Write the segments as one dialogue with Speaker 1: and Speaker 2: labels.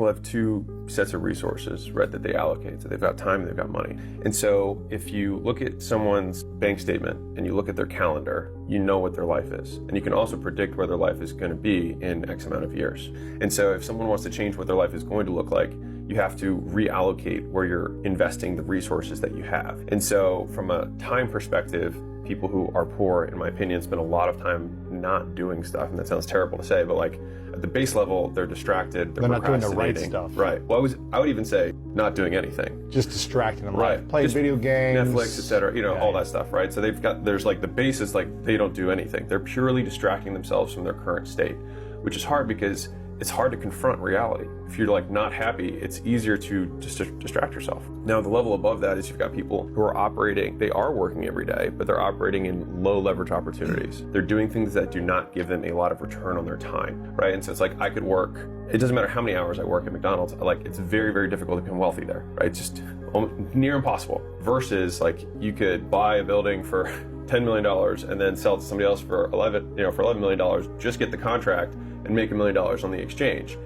Speaker 1: people have two sets of resources, right, that they allocate. So they've got time and they've got money. And so if you look at someone's bank statement and you look at their calendar, you know what their life is. And you can also predict where their life is going to be in X amount of years. And so if someone wants to change what their life is going to look like, you have to reallocate where you're investing the resources that you have. And so from a time perspective, people who are poor, in my opinion, spend a lot of time not doing stuff. And that sounds terrible to say, but like at the base level, they're distracted.
Speaker 2: They're not doing the right stuff.
Speaker 1: Right. Well, I would even say not doing anything.
Speaker 2: Just distracting them.
Speaker 1: Right.
Speaker 2: Playing video games.
Speaker 1: Netflix, et cetera, all that stuff, right? So there's like the base is like they don't do anything. They're purely distracting themselves from their current state, which is hard because it's hard to confront reality. If you're like not happy, it's easier to just distract yourself. Now, the level above that is you've got people who are operating, they are working every day, but they're operating in low leverage opportunities. They're doing things that do not give them a lot of return on their time, right? And so it's like I could work, it doesn't matter how many hours I work at McDonald's, like it's very, very difficult to become wealthy there, right? It's just near impossible. Versus like you could buy a building for $10 million and then sell it to somebody else for $11 million, just get the contract and make $1 million on the exchange.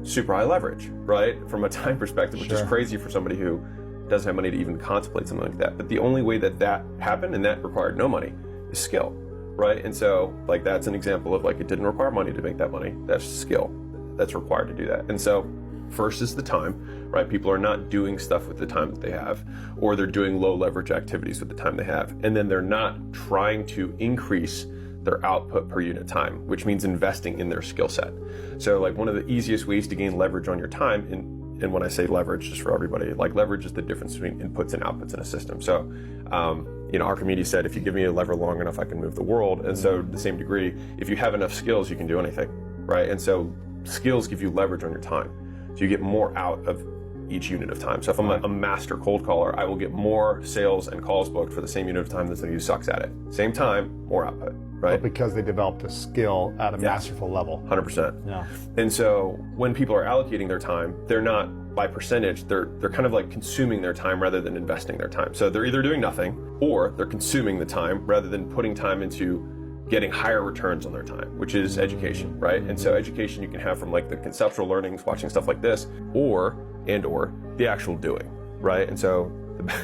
Speaker 1: Super high leverage, right? From a time perspective, which is crazy for somebody who doesn't have money to even contemplate something like that. But the only way that happened, and that required no money, is skill, right? And so like that's an example of like it didn't require money to make that money. That's skill that's required to do that. And so first is the time, right? People are not doing stuff with the time that they have, or they're doing low leverage activities with the time they have. And then they're not trying to increase their output per unit time, which means investing in their skill set. So like one of the easiest ways to gain leverage on your time, and when I say leverage, just for everybody, like leverage is the difference between inputs and outputs in a system. So, Archimedes said, if you give me a lever long enough, I can move the world. And so to the same degree, if you have enough skills, you can do anything, right? And so skills give you leverage on your time. So you get more out of each unit of time. So if I'm a master cold caller, I will get more sales and calls booked for the same unit of time than somebody who sucks at it. Same time, more output, right?
Speaker 2: But because they developed a skill at a masterful level.
Speaker 1: 100%.
Speaker 2: Yeah.
Speaker 1: And so when people are allocating their time, they're not by percentage, they're kind of like consuming their time rather than investing their time. So they're either doing nothing or they're consuming the time rather than putting time into getting higher returns on their time, which is education, right? And so education you can have from like the conceptual learnings, watching stuff like this, or the actual doing, right? And so,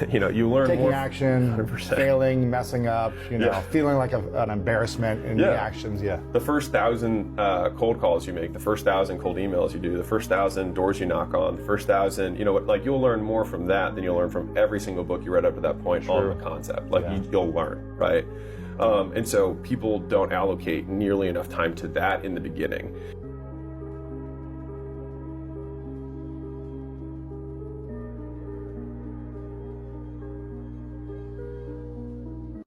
Speaker 1: you learn
Speaker 2: taking
Speaker 1: more.
Speaker 2: action,
Speaker 1: 100%.
Speaker 2: Failing, messing up, feeling like an embarrassment in the actions, The
Speaker 1: first 1,000 cold calls you make, the first 1,000 cold emails you do, the first 1,000 doors you knock on, the first 1,000, you'll learn more from that than you'll learn from every single book you read up to that point on the concept. You'll learn, right? And so people don't allocate nearly enough time to that in the beginning.